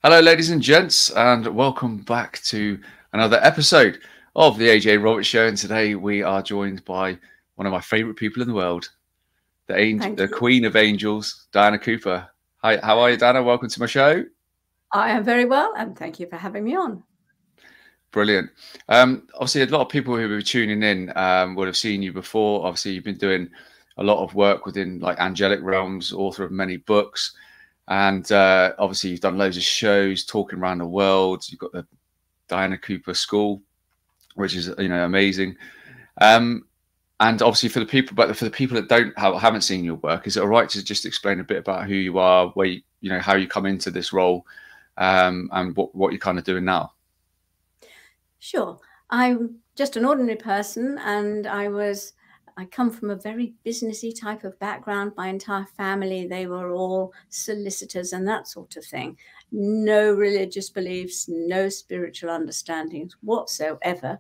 Hello, ladies and gents, and welcome back to another episode of the AJ Roberts Show. And today we are joined by one of my favourite people in the world, Thank the you. Queen of Angels, Diana Cooper. Hi, how are you, Diana? Welcome to my show. I am very well, and thank you for having me on. Brilliant. Obviously, a lot of people who are tuning in would have seen you before. Obviously, you've been doing a lot of work within like angelic realms, author of many books, and obviously you've done loads of shows, talking around the world. You've got the Diana Cooper School, which is amazing. Um, and obviously for the people, but for the people that haven't seen your work, is it all right to just explain a bit about who you are, where how you come into this role, and what you're kind of doing now? Sure. I'm just an ordinary person, and I come from a very businessy type of background. My entire family, they were all solicitors and that sort of thing. No religious beliefs, no spiritual understandings whatsoever.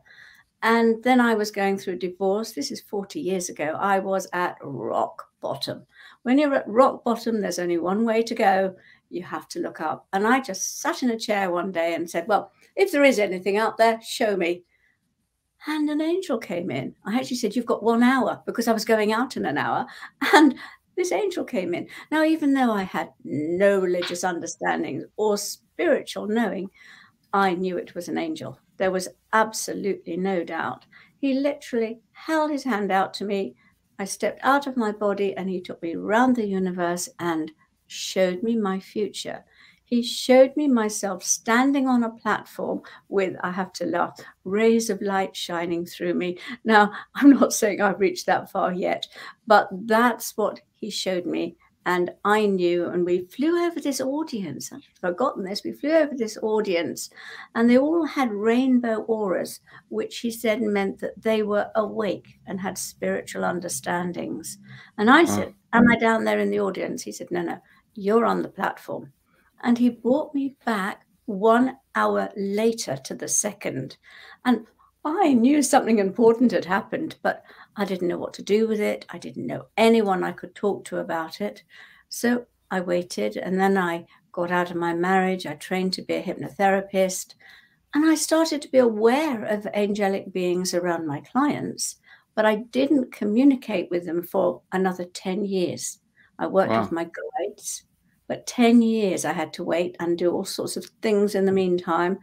And then I was going through a divorce. This is 40 years ago. I was at rock bottom. When you're at rock bottom, there's only one way to go. You have to look up. And I just sat in a chair one day and said, well, if there is anything out there, show me. And an angel came in. I actually said, you've got 1 hour, because I was going out in an hour. And this angel came in. Now, even though I had no religious understandings or spiritual knowing, I knew it was an angel. There was absolutely no doubt. He literally held his hand out to me. I stepped out of my body and he took me around the universe and showed me my future. He showed me myself standing on a platform with, I have to laugh, rays of light shining through me. Now, I'm not saying I've reached that far yet, but that's what he showed me. And I knew, and we flew over this audience. I'd forgotten this. We flew over this audience, and they all had rainbow auras, which he said meant that they were awake and had spiritual understandings. And I Oh, said, am I down there in the audience? He said, no, you're on the platform. And he brought me back 1 hour later to the second. And I knew something important had happened, but I didn't know what to do with it. I didn't know anyone I could talk to about it. So I waited, and then I got out of my marriage. I trained to be a hypnotherapist, and I started to be aware of angelic beings around my clients, but I didn't communicate with them for another 10 years. I worked with wow. my guides, but 10 years I had to wait and do all sorts of things in the meantime.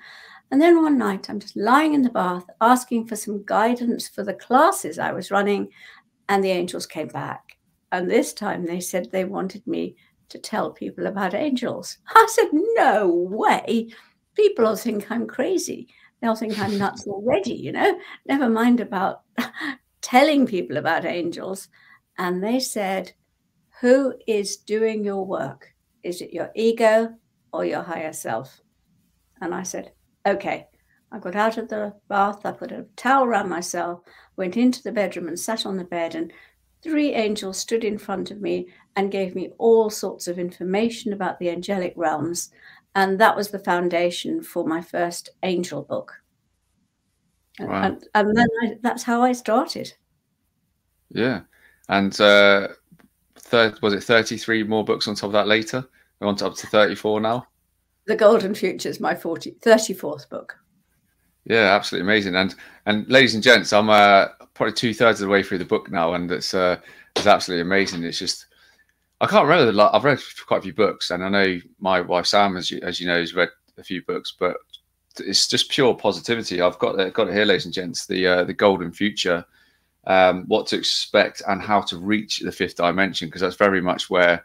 And then one night, I'm just lying in the bath asking for some guidance for the classes I was running, and the angels came back. And this time they said they wanted me to tell people about angels. I said, no way. People will think I'm crazy. They'll think I'm nuts already. Never mind about telling people about angels. And they said, who is doing your work? Is it your ego or your higher self? And I said, okay. I got out of the bath, I put a towel around myself, went into the bedroom and sat on the bed, and 3 angels stood in front of me and gave me all sorts of information about the angelic realms. And that was the foundation for my first angel book. And, Wow. and, and then that's how I started. Yeah. And was it 33 more books on top of that later? We're on to up to 34 now. The Golden Future is my 34th book. Yeah, absolutely amazing. And ladies and gents, I'm probably 2/3 of the way through the book now, and it's absolutely amazing. It's just I can't remember. I've read quite a few books, and I know my wife Sam, as you know, has read a few books, but it's just pure positivity. I've got it here, ladies and gents. The Golden Future, what to expect, and how to reach the fifth dimension, because that's very much where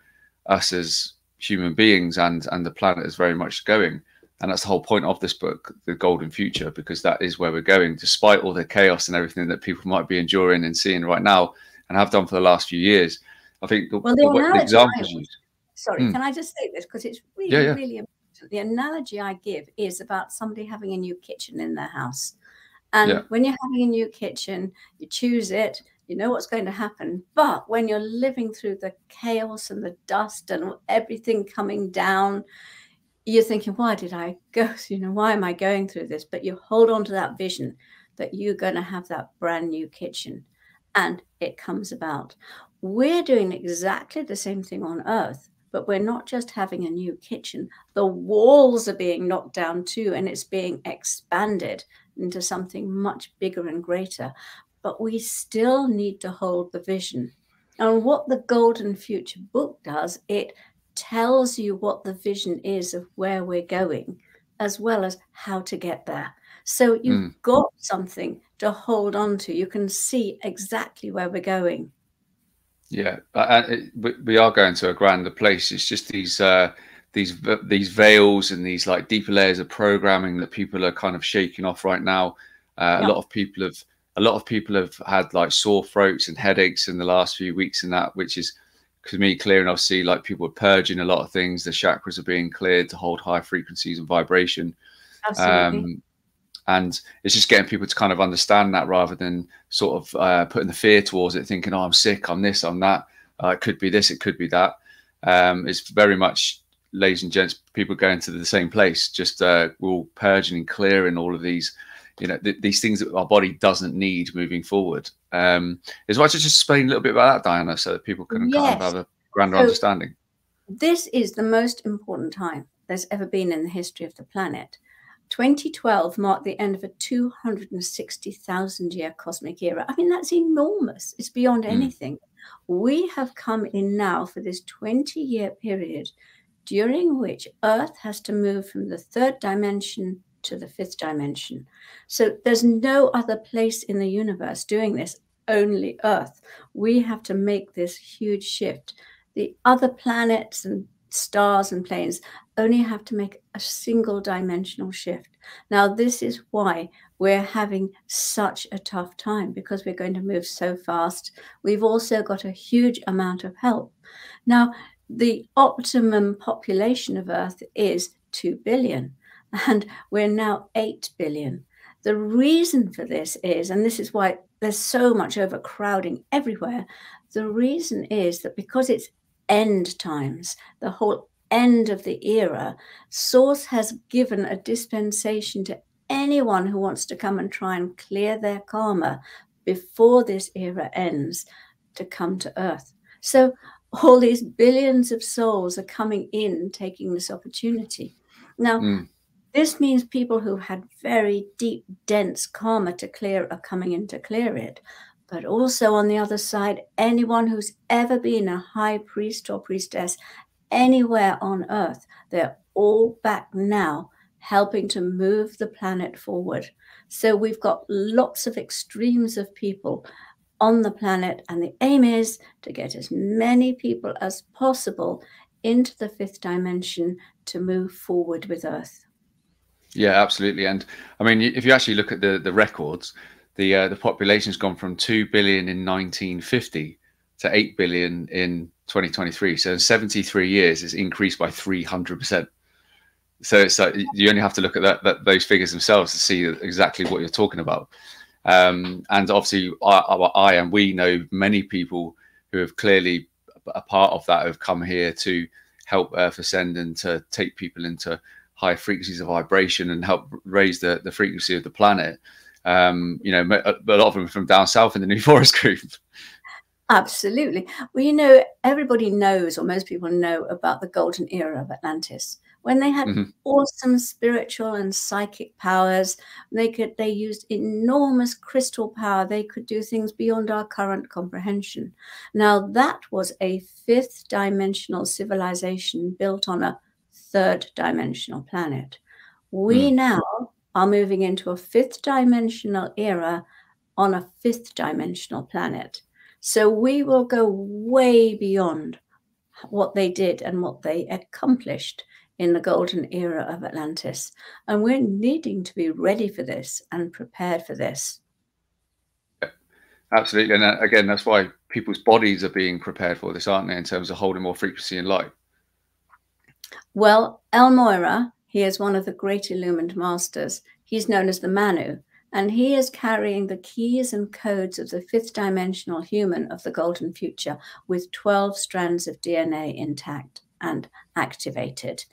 us as human beings and the planet is very much going. And that's the whole point of this book, The Golden Future, because that is where we're going, despite all the chaos and everything that people might be enduring and seeing right now and have done for the last few years. I think Well, the examples you sorry, hmm, can I just say this? Because it's yeah, really, yeah, really important. The analogy I give is about somebody having a new kitchen in their house. And yeah, when you're having a new kitchen, you choose it, you know what's going to happen. But when you're living through the chaos and the dust and everything coming down, you're thinking, why did I go? Why am I going through this? But you hold on to that vision that you're going to have that brand new kitchen, and it comes about. We're doing exactly the same thing on Earth, But we're not just having a new kitchen. The walls are being knocked down too, and it's being expanded into something much bigger and greater. But we still need to hold the vision. And what the Golden Future book does, it tells you what the vision is of where we're going, as well as how to get there. So you've got something to hold on to. You can see exactly where we're going. Yeah, we are going to a grander place. It's just these veils and these like deeper layers of programming that people are kind of shaking off right now. A lot of people have had like sore throats and headaches in the last few weeks, and that, which is to me clear enough to see like people are purging a lot of things. The chakras are being cleared to hold high frequencies and vibration. Absolutely. And it's just getting people to kind of understand that, rather than sort of putting the fear towards it, thinking, oh, I'm sick, I'm this, I'm that. It could be this, it could be that. It's very much, ladies and gents, people going to the same place, just we're all purging and clearing all of these, these things that our body doesn't need moving forward. Is why to just explain a little bit about that, Diana, so that people can kind of have a grander understanding. This is the most important time there's ever been in the history of the planet. 2012 marked the end of a 260,000-year cosmic era. I mean, that's enormous. It's beyond anything. We have come in now for this 20-year period during which Earth has to move from the 3rd dimension to the 5th dimension. So there's no other place in the universe doing this, only Earth. We have to make this huge shift. The other planets and stars and planes only have to make a single dimensional shift. Now, this is why we're having such a tough time, because we're going to move so fast. We've also got a huge amount of help. Now, the optimum population of Earth is 2 billion, and we're now 8 billion. The reason for this is, and this is why there's so much overcrowding everywhere, the reason is that because it's end times, the whole end of the era, Source has given a dispensation to anyone who wants to come and try and clear their karma before this era ends to come to Earth. So all these billions of souls are coming in, taking this opportunity. Now, this means people who had very deep, dense karma to clear are coming in to clear it. But also on the other side, anyone who's ever been a high priest or priestess anywhere on Earth, they're all back now helping to move the planet forward. So we've got lots of extremes of people on the planet, and the aim is to get as many people as possible into the 5th dimension to move forward with Earth. Yeah, absolutely. And I mean, if you actually look at the records, the population's gone from 2 billion in 1950 to 8 billion in 2023. So in 73 years, it's increased by 300%. So it's like you only have to look at those figures themselves to see exactly what you're talking about. And obviously, we know many people who have clearly a part of that have come here to help Earth ascend and to take people into high frequencies of vibration and help raise the frequency of the planet. A lot of them from down south in the New Forest group. Absolutely. Well, everybody knows, or most people know, about the golden era of Atlantis, when they had awesome spiritual and psychic powers. They used enormous crystal power. They could do things beyond our current comprehension. Now, that was a 5th dimensional civilization built on a 3rd dimensional planet. We now are moving into a 5th dimensional era on a 5th dimensional planet. So we will go way beyond what they did and what they accomplished in the golden era of Atlantis. And we're needing to be ready for this and prepared for this. Absolutely. And again, that's why people's bodies are being prepared for this, aren't they, in terms of holding more frequency and light? Well, El Moira, he is one of the great illumined masters. He's known as the Manu, and he is carrying the keys and codes of the 5th dimensional human of the golden future with 12 strands of DNA intact and activated.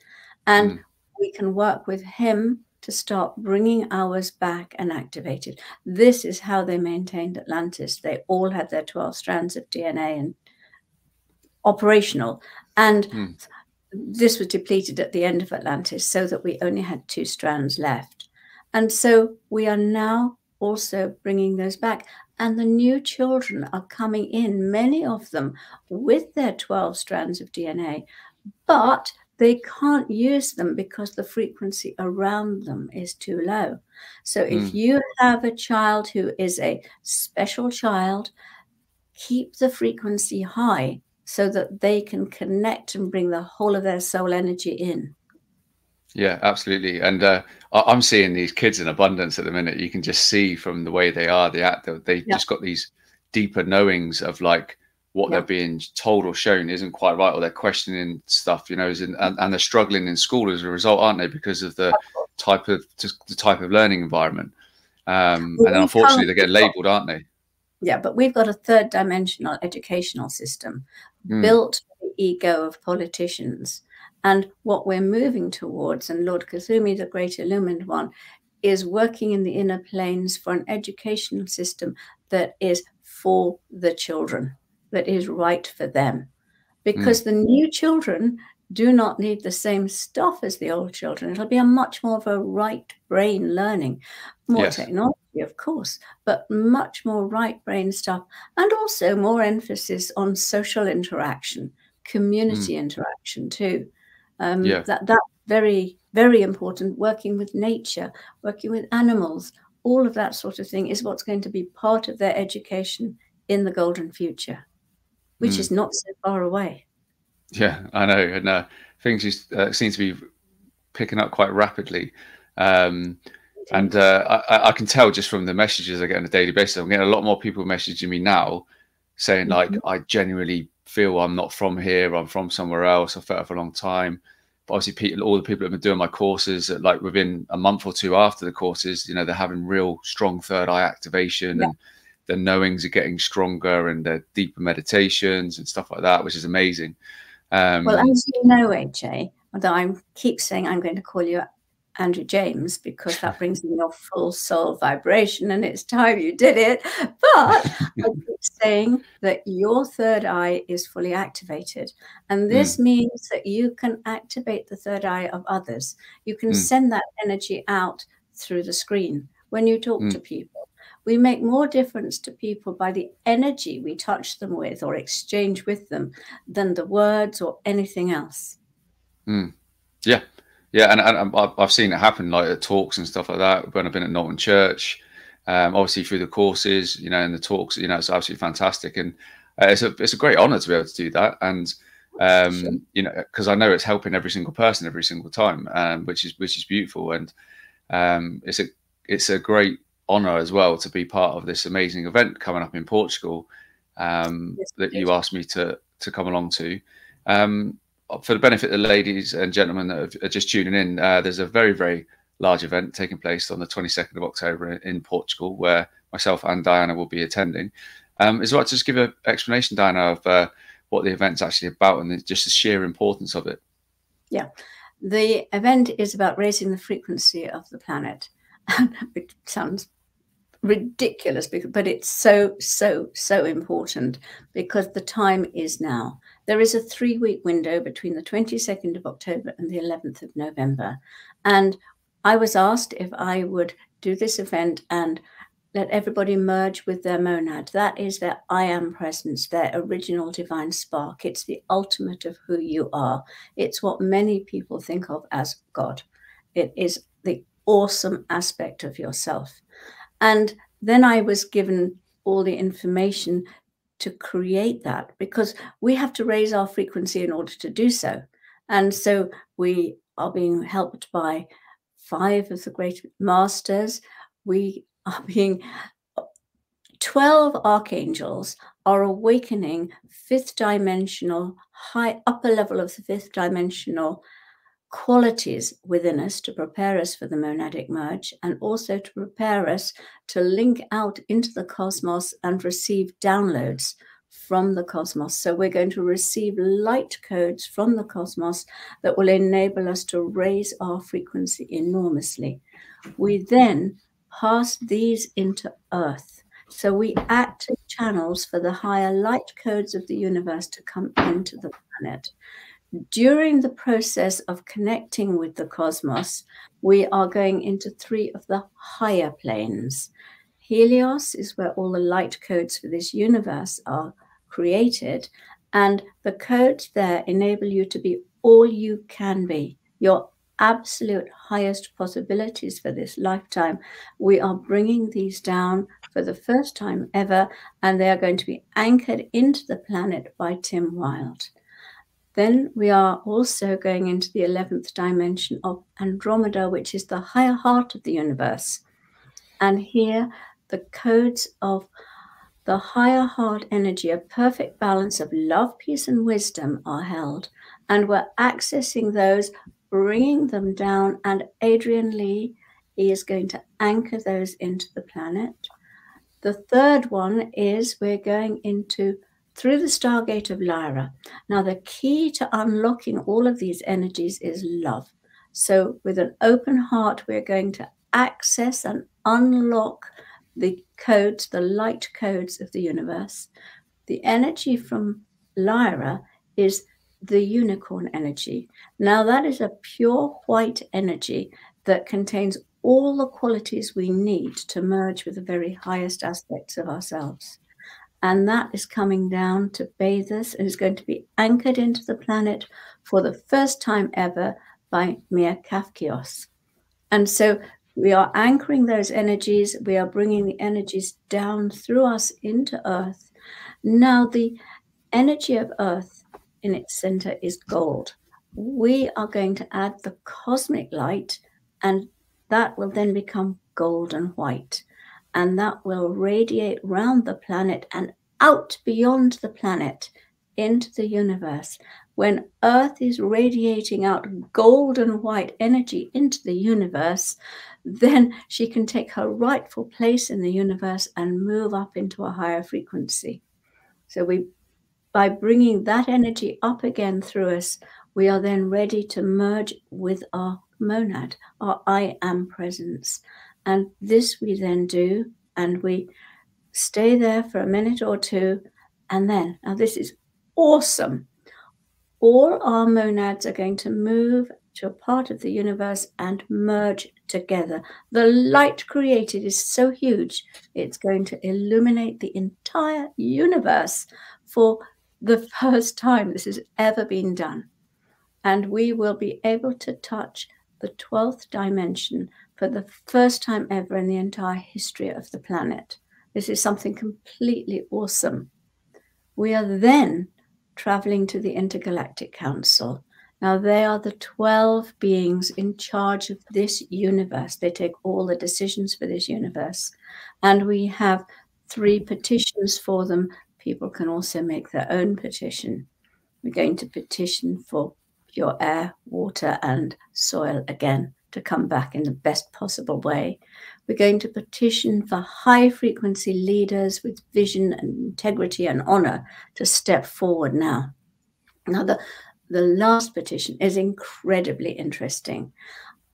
And we can work with him to start bringing ours back and activated. This is how they maintained Atlantis. They all had their 12 strands of DNA and operational. And Mm. this was depleted at the end of Atlantis so that we only had 2 strands left. And so we are now also bringing those back. And the new children are coming in, many of them with their 12 strands of DNA, but they can't use them because the frequency around them is too low. So if you have a child who is a special child, keep the frequency high so that they can connect and bring the whole of their soul energy in. Yeah, absolutely. And I'm seeing these kids in abundance at the minute. You can just see from the way they are, they act, they've just got these deeper knowings of like what they're being told or shown isn't quite right, or they're questioning stuff, you know, and they're struggling in school as a result, aren't they? Because of the type of learning environment. And then unfortunately they get labeled, aren't they? Yeah, but we've got a 3rd dimensional educational system built for the ego of politicians. And what we're moving towards, and Lord Kuthumi, the great illumined one, is working in the inner planes for an educational system that is for the children, that is right for them. Because the new children do not need the same stuff as the old children. It'll be a much more of a right brain learning, more technology, of course, but much more right brain stuff, and also more emphasis on social interaction, community interaction too. That's very, very important. Working with nature, working with animals, all of that sort of thing is what's going to be part of their education in the golden future, which is not so far away. Yeah, I know. And things just seem to be picking up quite rapidly. And I can tell just from the messages I get on a daily basis, I'm getting a lot more people messaging me now saying like, I genuinely feel I'm not from here, I'm from somewhere else. I've felt it for a long time. But obviously all the people that have been doing my courses, like within a month or 2 after the courses, you know, they're having real strong third eye activation and their knowings are getting stronger and their deeper meditations and stuff like that, which is amazing. Well, as you know, AJ, although I keep saying I'm going to call you Andrew James because that brings in your full soul vibration and it's time you did it. But I keep saying that your 3rd eye is fully activated. And this means that you can activate the 3rd eye of others. You can send that energy out through the screen when you talk to people. We make more difference to people by the energy we touch them with or exchange with them than the words or anything else. Yeah. And I've seen it happen like at talks and stuff like that when I've been at Knowlton Church, obviously through the courses, you know, and the talks, you know, it's absolutely fantastic. And it's a great honor to be able to do that. And, you know, because I know it's helping every single person every single time, which is beautiful. And it's a great honor as well to be part of this amazing event coming up in Portugal that you asked me to come along to. For the benefit of the ladies and gentlemen that are just tuning in, there's a very, very large event taking place on the 22nd of October in Portugal, where myself and Diana will be attending. Is it right to just give an explanation, Diana, of what the event's actually about and just the sheer importance of it? Yeah, the event is about raising the frequency of the planet. It sounds ridiculous, but it's so important because the time is now. There is a 3-week window between the 22nd of October and the 11th of November. And I was asked if I would do this event and let everybody merge with their monad. That is their I am presence, their original divine spark. It's the ultimate of who you are. It's what many people think of as God. It is the awesome aspect of yourself. And then I was given all the information to create that, because we have to raise our frequency in order to do so. And so we are being helped by 5 of the great masters. We are being 12 archangels are awakening 5th dimensional, high upper level of the 5th dimensional qualities within us to prepare us for the monadic merge, and also to prepare us to link out into the cosmos and receive downloads from the cosmos. So we're going to receive light codes from the cosmos that will enable us to raise our frequency enormously. We then pass these into Earth. So we act as channels for the higher light codes of the universe to come into the planet. during the process of connecting with the cosmos, we are going into 3 of the higher planes. Helios is where all the light codes for this universe are created, and the codes there enable you to be all you can be, your absolute highest possibilities for this lifetime. We are bringing these down for the first time ever, and they are going to be anchored into the planet by Tim Wilde. Then we are also going into the 11th dimension of Andromeda, which is the higher heart of the universe. And here, the codes of the higher heart energy, a perfect balance of love, peace, and wisdom are held. And we're accessing those, bringing them down. And Adrian Lee, he is going to anchor those into the planet. The third one is we're going into through the Stargate of Lyra. Now, the key to unlocking all of these energies is love. So with an open heart, we're going to access and unlock the codes, the light codes of the universe. The energy from Lyra is the unicorn energy. Now, that is a pure white energy that contains all the qualities we need to merge with the very highest aspects of ourselves. And that is coming down to bathe us and is going to be anchored into the planet for the first time ever by Mia Kafkios. And so we are anchoring those energies. We are bringing the energies down through us into Earth. Now, the energy of Earth in its center is gold. We are going to add the cosmic light, and that will then become golden white. And that will radiate round the planet and out beyond the planet into the universe. When Earth is radiating out golden white energy into the universe, then she can take her rightful place in the universe and move up into a higher frequency. So by bringing that energy up again through us, we are then ready to merge with our monad, our I am presence. And this we then do, and we stay there for a minute or two. And then, now this is awesome. All our monads are going to move to a part of the universe and merge together. The light created is so huge, it's going to illuminate the entire universe for the first time this has ever been done. And we will be able to touch the 12th dimension for the first time ever in the entire history of the planet. This is something completely awesome. We are then traveling to the Intergalactic Council. Now, they are the 12 beings in charge of this universe. They take all the decisions for this universe. And we have 3 petitions for them. People can also make their own petition. We're going to petition for pure air, water, and soil again to come back in the best possible way. We're going to petition for high frequency leaders with vision and integrity and honor to step forward now. Now, the last petition is incredibly interesting.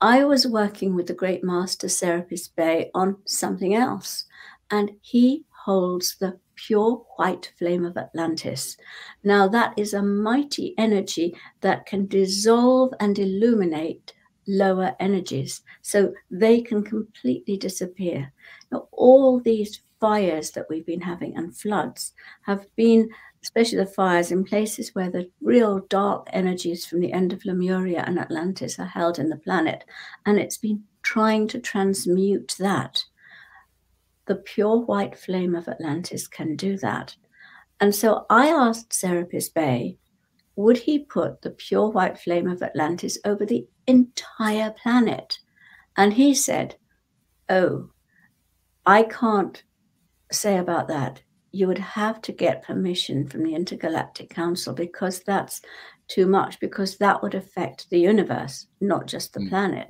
I was working with the great master Serapis Bey on something else, and he holds the pure white flame of Atlantis. Now, that is a mighty energy that can dissolve and illuminate lower energies, so they can completely disappear. Now, all these fires that we've been having and floods have been, especially the fires in places where the real dark energies from the end of Lemuria and Atlantis are held in the planet, and it's been trying to transmute that. The pure white flame of Atlantis can do that. And so I asked Serapis Bey, would he put the pure white flame of Atlantis over the entire planet? And he said, oh, I can't say about that. You would have to get permission from the Intergalactic Council, because that's too much, because that would affect the universe, not just the planet.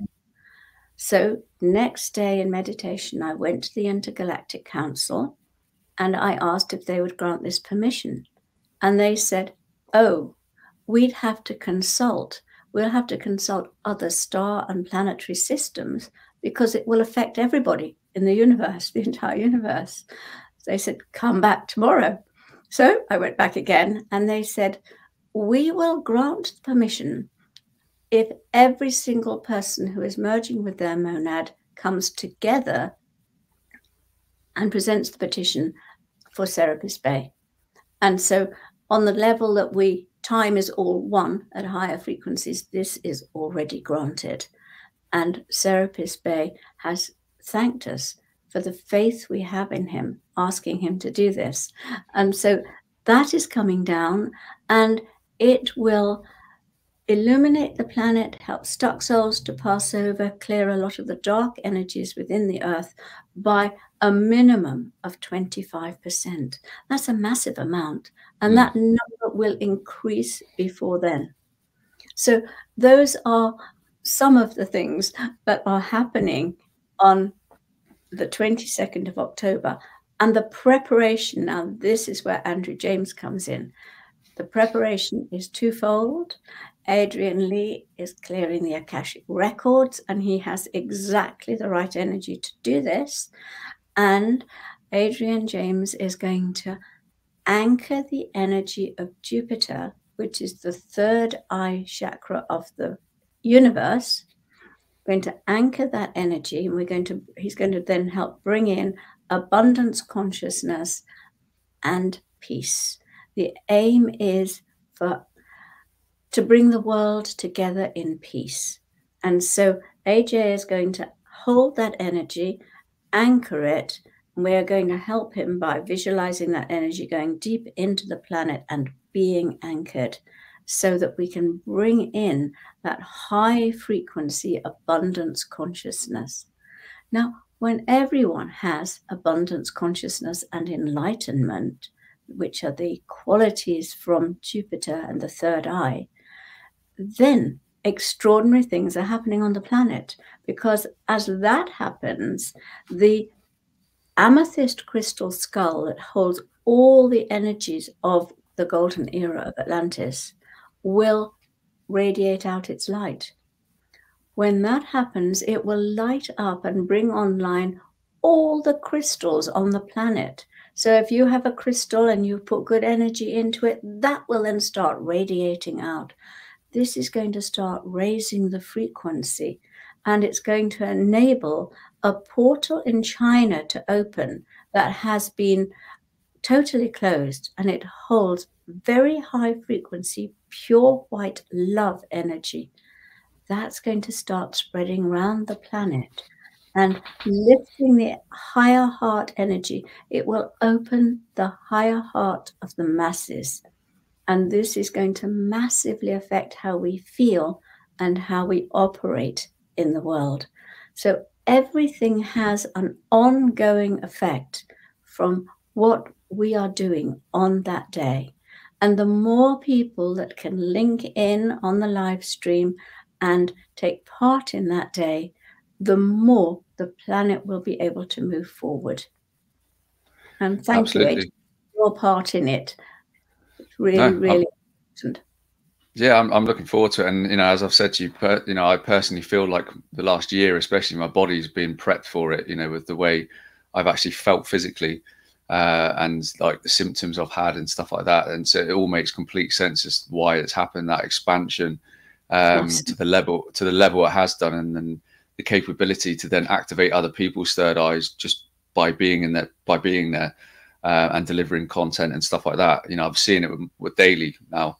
So next day in meditation, I went to the Intergalactic Council and I asked if they would grant this permission. And they said, oh, we'd have to consult. We'll have to consult other star and planetary systems, because it will affect everybody in the universe, the entire universe. They said, come back tomorrow. So I went back again and they said, we will grant permission if every single person who is merging with their monad comes together and presents the petition for Serapis Bay. And so on the level that time is all one at higher frequencies, this is already granted. And Serapis Bay has thanked us for the faith we have in him, asking him to do this. And so that is coming down, and it will illuminate the planet, help stuck souls to pass over, clear a lot of the dark energies within the earth by a minimum of 25%. That's a massive amount, and that number will increase before then. So those are some of the things that are happening on the 22nd of October. And the preparation, now this is where Andrew James comes in. The preparation is twofold. Adrian Lee is clearing the Akashic records, and he has exactly the right energy to do this. And Adrian James is going to anchor the energy of Jupiter, which is the third eye chakra of the universe. We're going to anchor that energy, and he's going to then help bring in abundance consciousness and peace. The aim is to bring the world together in peace. And so AJ is going to hold that energy, anchor it, and we are going to help him by visualizing that energy going deep into the planet and being anchored, so that we can bring in that high frequency abundance consciousness. Now, when everyone has abundance consciousness and enlightenment, which are the qualities from Jupiter and the third eye, then extraordinary things are happening on the planet, because as that happens, the amethyst crystal skull that holds all the energies of the golden era of Atlantis will radiate out its light. When that happens, it will light up and bring online all the crystals on the planet. So if you have a crystal and you put good energy into it, that will then start radiating out. This is going to start raising the frequency, and it's going to enable a portal in China to open that has been totally closed, and it holds very high frequency, pure white love energy. That's going to start spreading around the planet and lifting the higher heart energy. It will open the higher heart of the masses. And this is going to massively affect how we feel and how we operate in the world. So everything has an ongoing effect from what we are doing on that day. And the more people that can link in on the live stream and take part in that day, the more the planet will be able to move forward. And thank you, Adrian, for your part in it. It's really, really important. Yeah, I'm looking forward to it. And, you know, as I've said to you, I personally feel like the last year, especially, my body's been prepped for it, you know, with the way I've actually felt physically and like the symptoms I've had and stuff like that. And so it all makes complete sense as to why it's happened, that expansion to the level it has done, and then the capability to then activate other people's third eyes just by being there and delivering content and stuff like that. You know, I've seen it with daily now.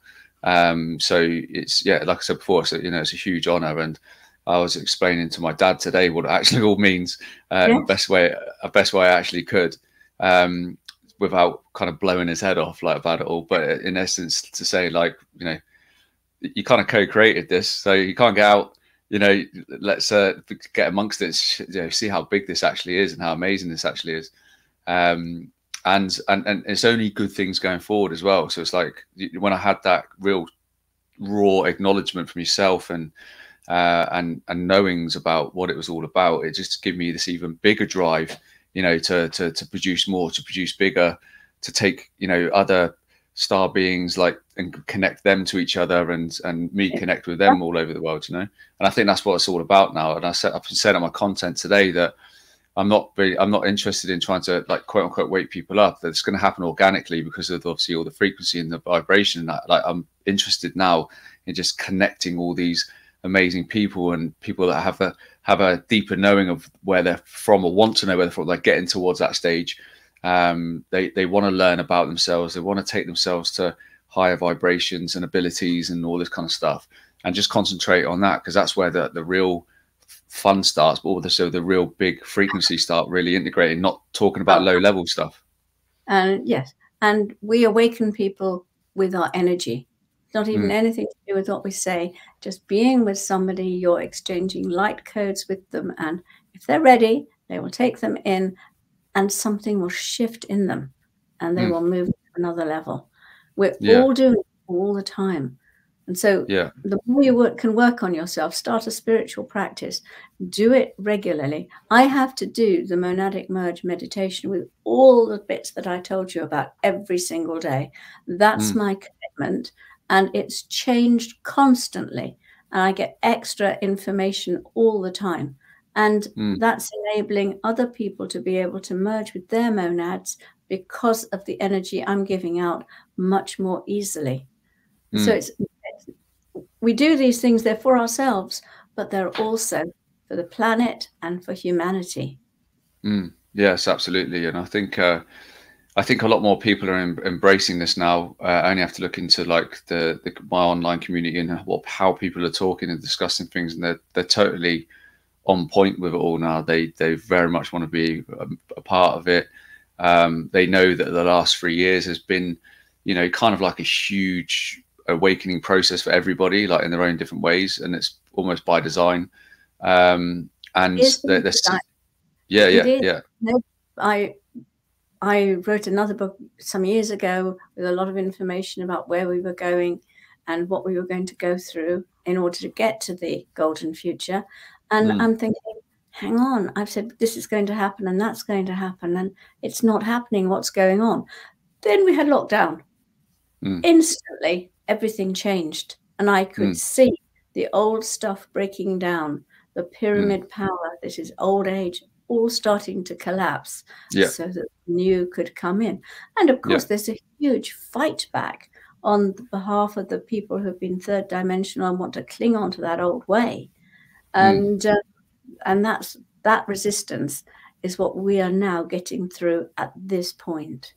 So it's, yeah, like I said before, so, you know, it's a huge honor. And I was explaining to my dad today what it actually all means, the best way I actually could, without kind of blowing his head off like about it all. But in essence, to say, like, you know, you kind of co-created this, so you can't get out, you know, let's get amongst it, you know, see how big this actually is and how amazing this actually is. And it's only good things going forward as well. So it's like when I had that real raw acknowledgement from yourself and knowings about what it was all about, it just gave me this even bigger drive, you know, to produce more, to produce bigger, to take, you know, other star beings like and connect them to each other and me connect with them all over the world, you know. And I think that's what it's all about now. And I've said on my content today that I'm not interested in trying to like quote unquote wake people up. That's going to happen organically because of obviously all the frequency and the vibration. And that, like, I'm interested now in just connecting all these amazing people and people that have a deeper knowing of where they're from or want to know where they're from. They're getting towards that stage. They want to learn about themselves. They want to take themselves to higher vibrations and abilities and all this kind of stuff, and just concentrate on that, because that's where the real fun starts, but also the real big frequency start really integrating, not talking about low level stuff. And yes, and we awaken people with our energy, not even anything to do with what we say. Just being with somebody, you're exchanging light codes with them, and if they're ready, they will take them in, and something will shift in them, and they will move to another level. We're all doing it all the time. And so the more you can work on yourself, start a spiritual practice, do it regularly. I have to do the monadic merge meditation with all the bits that I told you about every single day. That's my commitment, and it's changed constantly. And I get extra information all the time. And that's enabling other people to be able to merge with their monads because of the energy I'm giving out much more easily. So we do these things, they're for ourselves, but they're also for the planet and for humanity. Yes, absolutely. And I think a lot more people are embracing this now. I only have to look into like my online community and how people are talking and discussing things, and they're totally on point with it all now. They very much want to be a part of it. They know that the last 3 years has been, kind of like a huge awakening process for everybody, like in their own different ways, and it's almost by design. And I wrote another book some years ago with a lot of information about where we were going and what we were going to go through in order to get to the golden future. And I'm thinking, hang on, I've said this is going to happen and that's going to happen, and it's not happening. What's going on? Then we had lockdown. Instantly, everything changed, and I could see the old stuff breaking down, the pyramid power, this is old age, all starting to collapse so that new could come in. And of course, there's a huge fight back on behalf of the people who've been third dimensional and want to cling on to that old way. And that resistance is what we are now getting through at this point.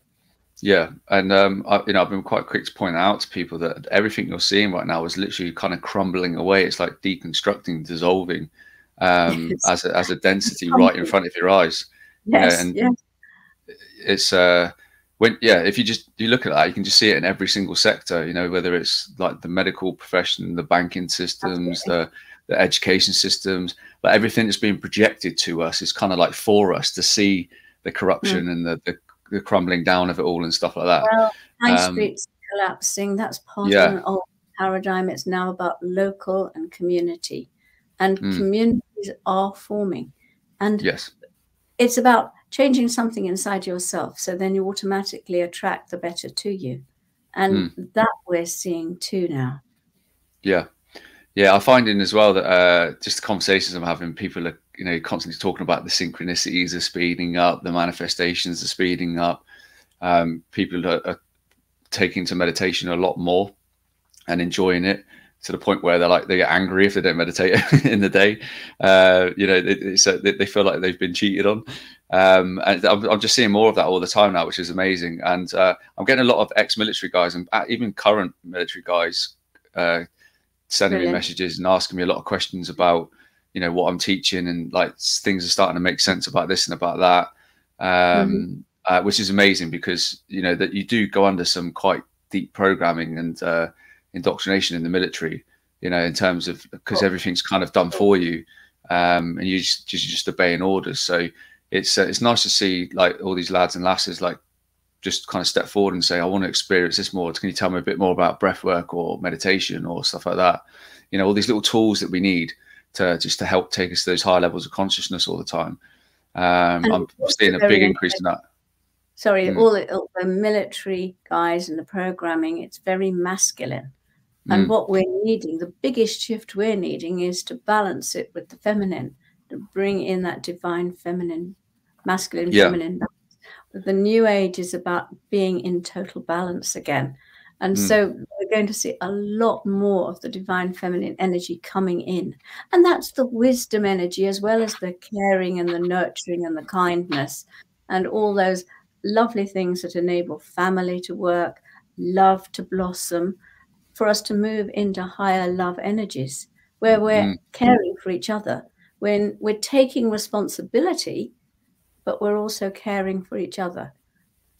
Yeah, and I've been quite quick to point out to people that everything you're seeing right now is literally kind of crumbling away. It's like deconstructing, dissolving, as a density right in front of your eyes. It's if you look at that, you can just see it in every single sector. Whether it's like the medical profession, the banking systems, the education systems, but everything that's being projected to us is kind of like for us to see the corruption and the crumbling down of it all and stuff like that. Well, high streets collapsing, that's part of an old paradigm. It's now about local and community, and communities are forming, and it's about changing something inside yourself, so then you automatically attract the better to you, and that we're seeing too now. I'm finding as well that just the conversations I'm having, people are constantly talking about the synchronicities are speeding up, the manifestations are speeding up. People are taking to meditation a lot more and enjoying it to the point where they get angry if they don't meditate in the day. They feel like they've been cheated on. And I'm just seeing more of that all the time now, which is amazing. And I'm getting a lot of ex-military guys and even current military guys sending me messages and asking me a lot of questions about what I'm teaching, and like things are starting to make sense about this and about that, which is amazing, because that you do go under some quite deep programming and indoctrination in the military, in terms of, because everything's kind of done for you, and you just obeying orders. So it's nice to see like all these lads and lasses like just kind of step forward and say, I want to experience this more. Can you tell me a bit more about breath work or meditation or stuff like that? All these little tools that we need to help take us to those higher levels of consciousness all the time. I'm seeing a big increase in that. Sorry, all the military guys and the programming, it's very masculine. And what we're needing, the biggest shift we're needing, is to balance it with the feminine, to bring in that divine feminine masculine, Yeah. feminine. The new age is about being in total balance again. And so we're going to see a lot more of the divine feminine energy coming in. And that's the wisdom energy, as well as the caring and the nurturing and the kindness and all those lovely things that enable family to work, love to blossom, for us to move into higher love energies where we're caring for each other, when we're taking responsibility, but we're also caring for each other.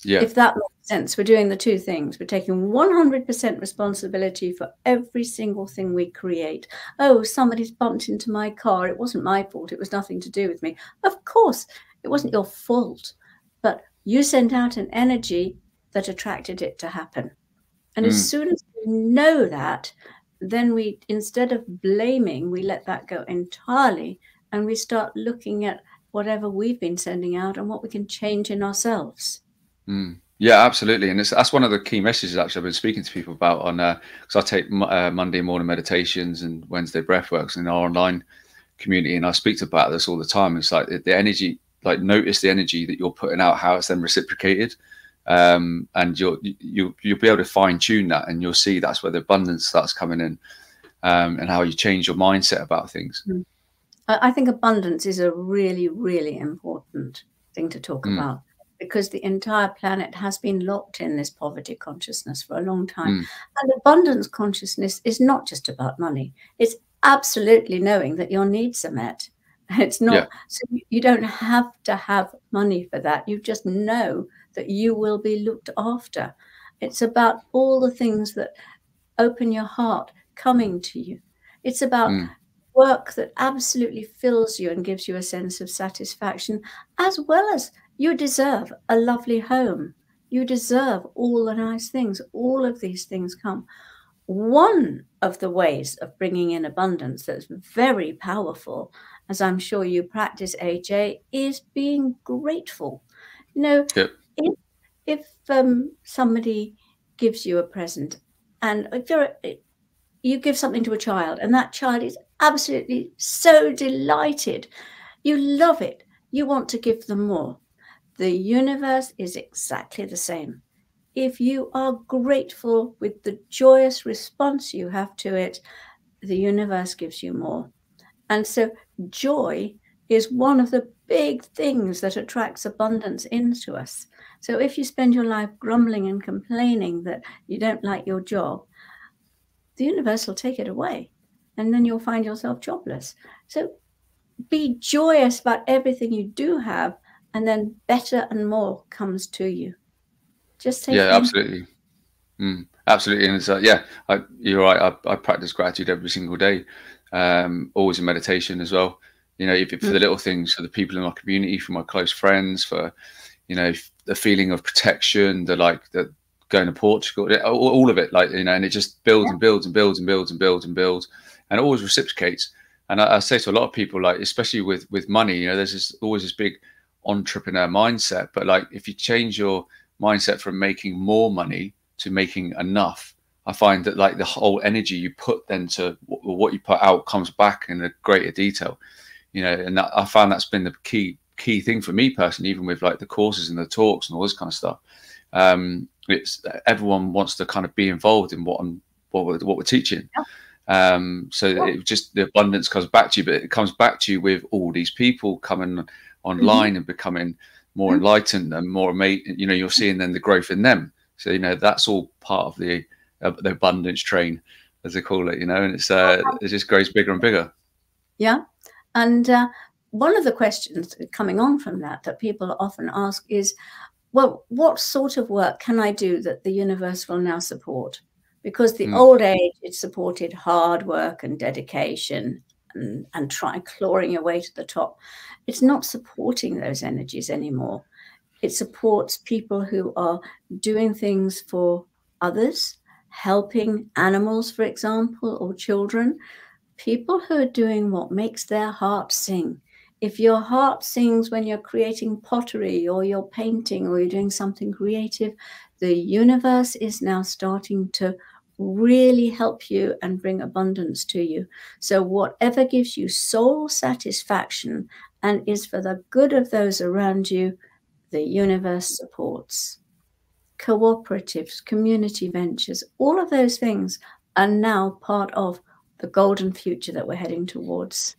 Yeah. If that makes sense, we're doing the two things. We're taking 100% responsibility for every single thing we create. Oh, somebody's bumped into my car. It wasn't my fault. It was nothing to do with me. Of course, it wasn't your fault, but you sent out an energy that attracted it to happen. And as soon as we know that, then we, instead of blaming, we let that go entirely, and we start looking at whatever we've been sending out and what we can change in ourselves. Yeah, absolutely. And that's one of the key messages actually I've been speaking to people about on, because I take Monday morning meditations and Wednesday breathworks in our online community, and I speak about this all the time. It's like the energy, like notice the energy that you're putting out, how it's then reciprocated, and you'll be able to fine tune that, and you'll see that's where the abundance starts coming in, and how you change your mindset about things. I think abundance is a really, really important thing to talk about, because the entire planet has been locked in this poverty consciousness for a long time. And abundance consciousness is not just about money. It's absolutely knowing that your needs are met. It's not, so you don't have to have money for that. You just know that you will be looked after. It's about all the things that open your heart coming to you. It's about work that absolutely fills you and gives you a sense of satisfaction, as well as you deserve a lovely home. You deserve all the nice things. All of these things come. One of the ways of bringing in abundance that's very powerful, as I'm sure you practice, AJ, is being grateful. You know, if somebody gives you a present, and if you give something to a child, and that child is absolutely so delighted, you love it, you want to give them more. The universe is exactly the same. If you are grateful with the joyous response you have to it, the universe gives you more. And so joy is one of the big things that attracts abundance into us. So if you spend your life grumbling and complaining that you don't like your job, the universe will take it away, and then you'll find yourself jobless. So be joyous about everything you do have, and then better and more comes to you. Just say absolutely. Absolutely. And it's you're right. I practice gratitude every single day, always in meditation as well. You know, for the little things, for the people in my community, for my close friends, for, you know, the feeling of protection, the going to Portugal, all of it, like, you know, and it just builds and builds and builds and builds and builds and builds, and it always reciprocates. And I say to a lot of people, like, especially with money, you know, there's always this big entrepreneur mindset, but like, if you change your mindset from making more money to making enough, I find that, like, the whole energy you put then to what you put out comes back in a greater detail, you know. And I found that's been the key thing for me personally, even with like the courses and the talks and all this kind of stuff. It's everyone wants to kind of be involved in what we're teaching. It just, the abundance comes back to you, but it comes back to you with all these people coming online and becoming more enlightened and more amazing. You know, you're seeing then the growth in them. So, you know, that's all part of the abundance train, as they call it, you know, and it just grows bigger and bigger. Yeah. And one of the questions coming on from that people often ask is, well, what sort of work can I do that the universe will now support? Because the old age, it supported hard work and dedication and clawing your way to the top. It's not supporting those energies anymore. It supports people who are doing things for others, helping animals, for example, or children, people who are doing what makes their heart sing. If your heart sings when you're creating pottery or you're painting or you're doing something creative, the universe is now starting to really help you and bring abundance to you. So whatever gives you soul satisfaction and is for the good of those around you, the universe supports. Cooperatives, community ventures, all of those things are now part of the golden future that we're heading towards.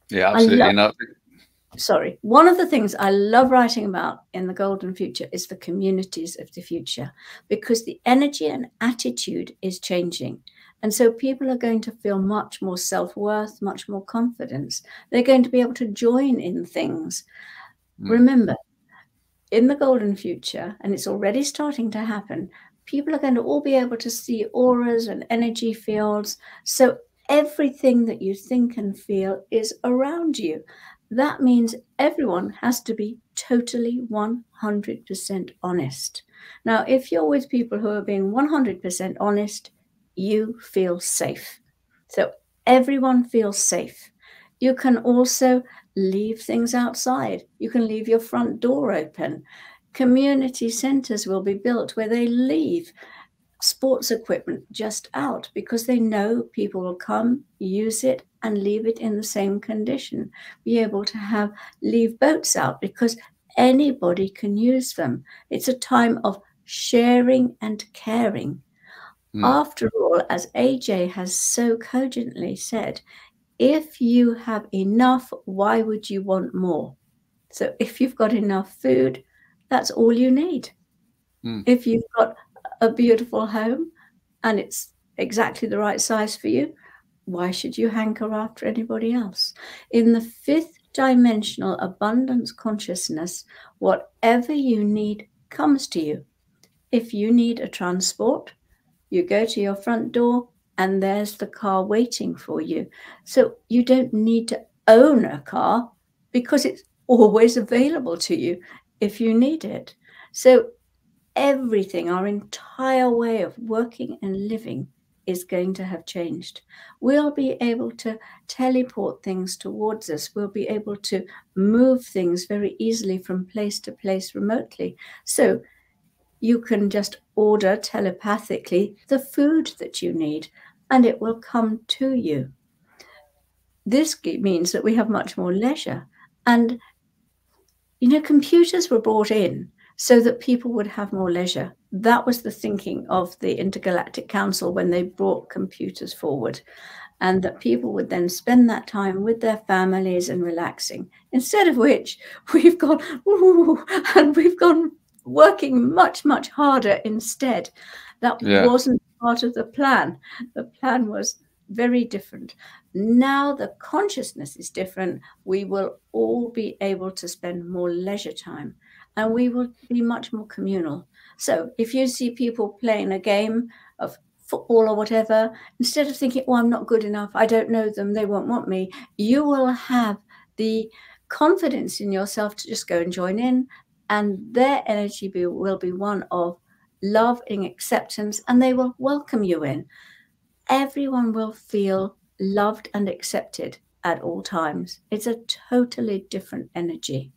Yeah, absolutely. One of the things I love writing about in the golden future is the communities of the future, because the energy and attitude is changing. And so people are going to feel much more self-worth, much more confidence. They're going to be able to join in things. Remember, in the golden future, and it's already starting to happen, people are going to all be able to see auras and energy fields. So everything that you think and feel is around you. That means everyone has to be totally 100% honest. Now, if you're with people who are being 100% honest, you feel safe. So everyone feels safe. You can also leave things outside. You can leave your front door open. Community centers will be built where they leave sports equipment just out, because they know people will come, use it, and leave it in the same condition. Be able to leave boats out because anybody can use them. It's a time of sharing and caring. After all, as AJ has so cogently said, if you have enough, why would you want more? So if you've got enough food, that's all you need. If you've got a beautiful home and it's exactly the right size for you, why should you hanker after anybody else? In the fifth dimensional abundance consciousness, whatever you need comes to you. If you need a transport, you go to your front door and there's the car waiting for you. So you don't need to own a car because it's always available to you if you need it. So everything, our entire way of working and living is going to have changed. We'll be able to teleport things towards us. We'll be able to move things very easily from place to place remotely. So you can just order telepathically the food that you need and it will come to you. This means that we have much more leisure. And, computers were brought in so that people would have more leisure. That was the thinking of the Intergalactic Council when they brought computers forward, and that people would then spend that time with their families and relaxing. Instead of which, we've gone working much, much harder instead. That wasn't part of the plan. The plan was very different. Now the consciousness is different. We will all be able to spend more leisure time and we will be much more communal. So if you see people playing a game of football or whatever, instead of thinking, oh, I'm not good enough, I don't know them, they won't want me, you will have the confidence in yourself to just go and join in, and their energy will be one of love and acceptance, and they will welcome you in. Everyone will feel loved and accepted at all times. It's a totally different energy.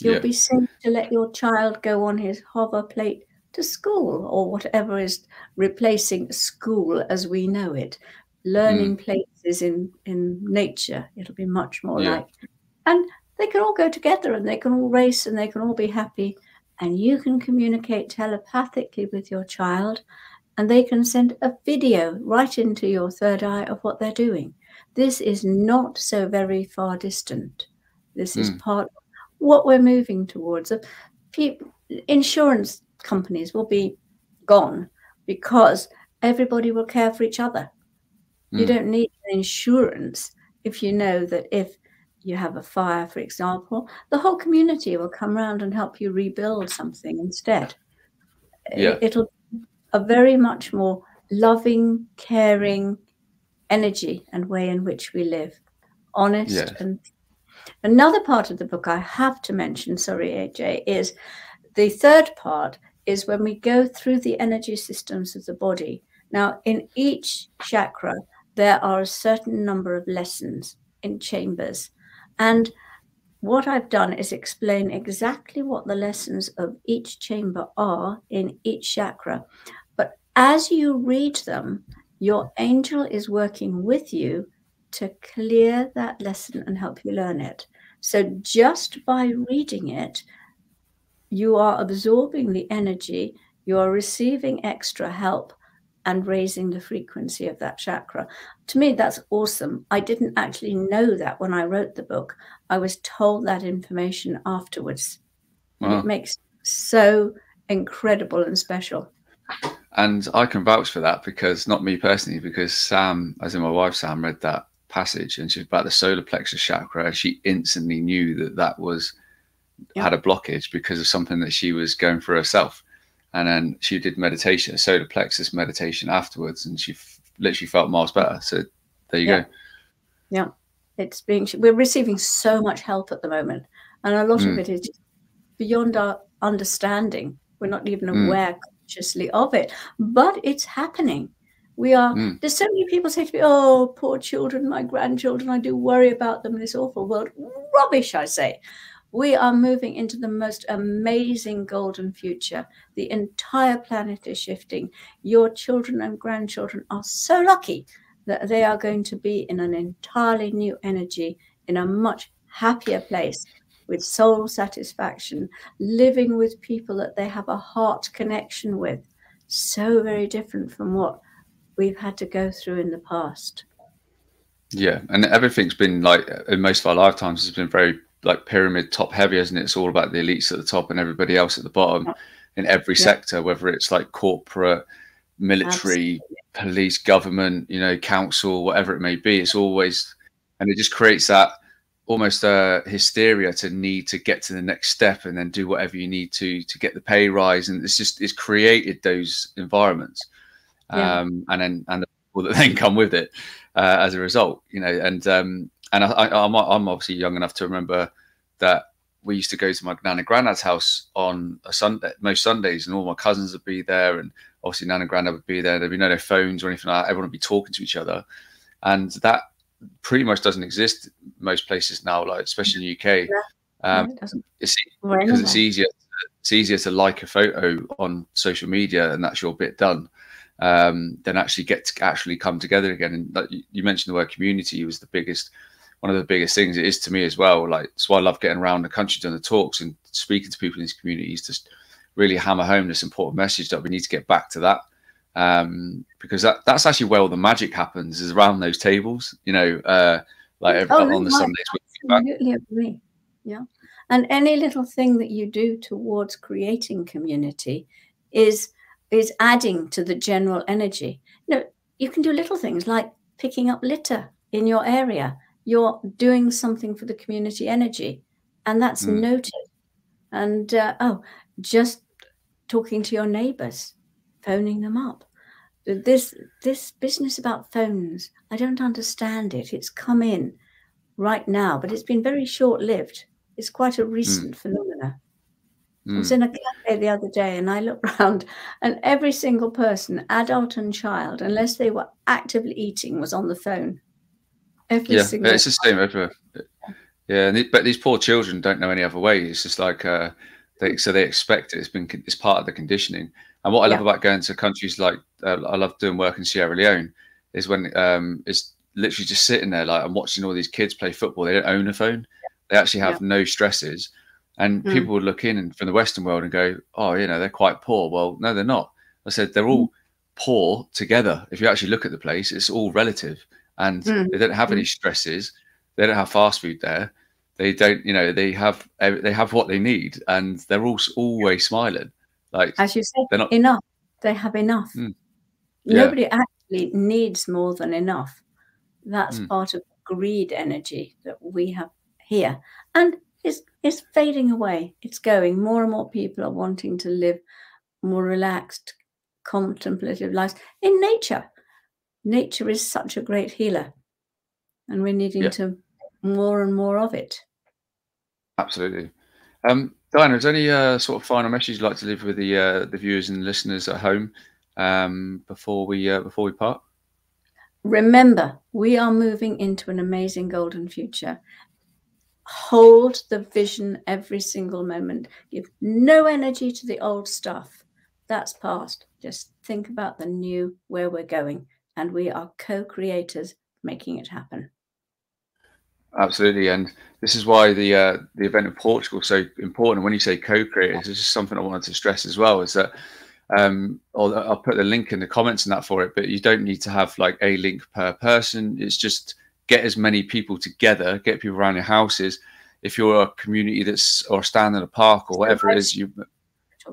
You'll be safe to let your child go on his hover plate to school or whatever is replacing school as we know it. Learning places in nature. It'll be much more like. And they can all go together and they can all race and they can all be happy. And you can communicate telepathically with your child and they can send a video right into your third eye of what they're doing. This is not so very far distant. This is part of what we're moving towards. Insurance companies will be gone because everybody will care for each other. You don't need insurance if you know that if you have a fire, for example, the whole community will come around and help you rebuild something instead. It'll be a very much more loving, caring energy and way in which we live. Honest. And another part of the book I have to mention, sorry, AJ, is the third part is when we go through the energy systems of the body. Now, in each chakra, there are a certain number of lessons in chambers. And what I've done is explain exactly what the lessons of each chamber are in each chakra. But as you read them, your angel is working with you to clear that lesson and help you learn it. So just by reading it, you are absorbing the energy, you are receiving extra help and raising the frequency of that chakra. To me, that's awesome. I didn't actually know that when I wrote the book. I was told that information afterwards. And it Wow. makes so incredible and special. And I can vouch for that, because not me personally, because Sam, as in my wife Sam, read that passage and she was about the solar plexus chakra, and she instantly knew that that was had a blockage because of something that she was going through herself. And then she did meditation, a solar plexus meditation afterwards, and she literally felt miles better. So there you go. Yeah, we're receiving so much help at the moment, and a lot of it is beyond our understanding. We're not even aware consciously of it, but it's happening. There's so many people say to me, "Oh, poor children, my grandchildren, I do worry about them in this awful world." Rubbish, I say. We are moving into the most amazing golden future. The entire planet is shifting. Your children and grandchildren are so lucky that they are going to be in an entirely new energy, in a much happier place, with soul satisfaction, living with people that they have a heart connection with. So very different from what we've had to go through in the past. Yeah, and everything's been like, in most of our lifetimes, has been very like pyramid top heavy, isn't it? It's all about the elites at the top and everybody else at the bottom in every sector, whether it's like corporate, military, police, government, you know, council, whatever it may be. It's always, and it just creates that almost hysteria to need to get to the next step and then do whatever you need to get the pay rise. And it's created those environments, and the people that then come with it as a result, you know. And I'm obviously young enough to remember that we used to go to my nan and granddad's house on a Sunday, most Sundays, and all my cousins would be there, and obviously nan and granddad would be there. There'd be no phones or anything like that. Everyone would be talking to each other, and that pretty much doesn't exist most places now, like especially in the UK. It's because it's easier to like a photo on social media and that's your bit done, than actually get to actually come together again. And you mentioned the word community was one of the biggest things it is to me as well. Like, that's why I love getting around the country doing the talks and speaking to people in these communities to really hammer home this important message that we need to get back to that, because that's actually where all the magic happens, is around those tables, you know, on the Sundays. Absolutely agree. Yeah, and any little thing that you do towards creating community is adding to the general energy. You know, you can do little things like picking up litter in your area. You're doing something for the community energy, and that's noted. And just talking to your neighbors, phoning them up. This business about phones, I don't understand it. It's come in right now, but it's been very short-lived. It's quite a recent phenomenon. I was in a cafe the other day and I looked around, and every single person, adult and child, unless they were actively eating, was on the phone. It's the same everywhere. Yeah, but these poor children don't know any other way. It's just like they expect it. It's part of the conditioning. And what I love about going to countries like I love doing work in Sierra Leone is when it's literally just sitting there like I'm watching all these kids play football. They don't own a phone. They actually have no stresses. And people would look in and from the Western world and go, oh, you know, they're quite poor. Well, no, they're not. I said they're all poor together. If you actually look at the place, it's all relative, and they don't have any stresses. They don't have fast food there. They don't, you know, they have what they need, and they're all always smiling. Like, as you said, they're not enough. They have enough. Nobody actually needs more than enough. That's part of greed energy that we have here, and it's fading away. It's going. More and more people are wanting to live more relaxed, contemplative lives in nature. Nature is such a great healer, and we're needing to more and more of it. Absolutely. Diana, is there any sort of final message you'd like to leave with the viewers and listeners at home before we part? Remember, we are moving into an amazing golden future. Hold the vision every single moment. Give no energy to the old stuff. That's past. Just think about the new, where we're going. And we are co-creators making it happen. Absolutely, and this is why the event in Portugal is so important. When you say co-creators, this is something I wanted to stress as well. Is that I'll put the link in the comments and that for it, but you don't need to have like a link per person. It's just get as many people together, get people around your houses. If you're a community that's or stand in a park or whatever it is,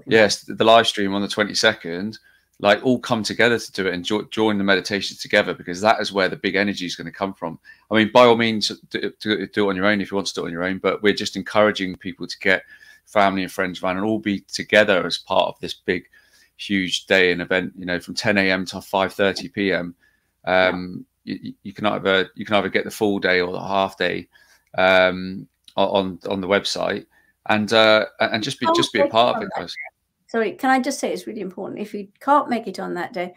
yes, the live stream on the 22nd, like all come together to do it and join the meditation together, because that is where the big energy is going to come from. I mean, by all means, do it on your own if you want to do it on your own, but we're just encouraging people to get family and friends around and all be together as part of this big, huge day and event. You know, from 10 a.m. to 5:30 p.m. You can either get the full day or the half day on the website, and just be a part of it, guys. Sorry, can I just say it's really important. If you can't make it on that day,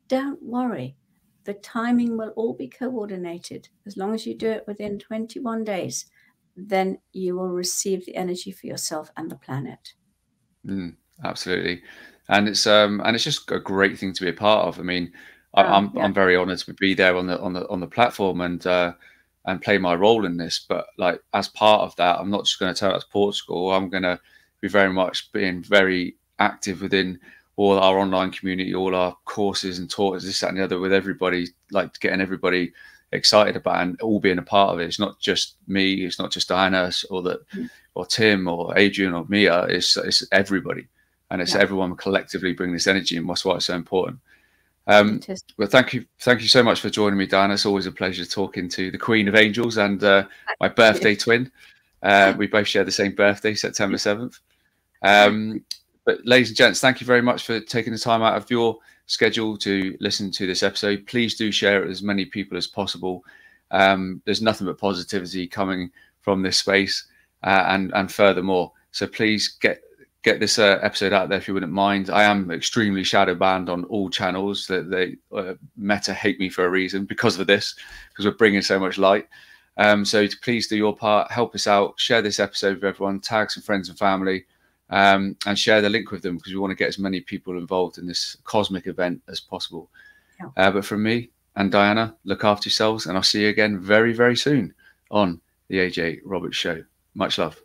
don't worry. The timing will all be coordinated. As long as you do it within 21 days, then you will receive the energy for yourself and the planet. Absolutely. And it's just a great thing to be a part of. I mean, I'm very honoured to be there on the platform and play my role in this. But like as part of that, I'm not just going to turn up to Portugal. I'm going to be very much being very active within all our online community, all our courses and talks, this, that, and the other, with everybody, like getting everybody excited about and all being a part of it. It's not just me, it's not just Diana or Tim or Adrian or Mia, it's everybody, and it's everyone collectively bringing this energy, and that's why it's so important. Well, thank you so much for joining me, Diana. It's always a pleasure talking to the Queen of Angels and my birthday twin. We both share the same birthday, September 7th. But ladies and gents, thank you very much for taking the time out of your schedule to listen to this episode. Please do share it with as many people as possible. There's nothing but positivity coming from this space, and furthermore. So please get this episode out there if you wouldn't mind. I am extremely shadow banned on all channels. That they Meta hate me for a reason because of this, because we're bringing so much light. So please do your part, help us out, share this episode with everyone, tag some friends and family. And share the link with them, because we want to get as many people involved in this cosmic event as possible. But from me and Diana, look after yourselves, and I'll see you again very, very soon on the AJ Roberts Show. Much love.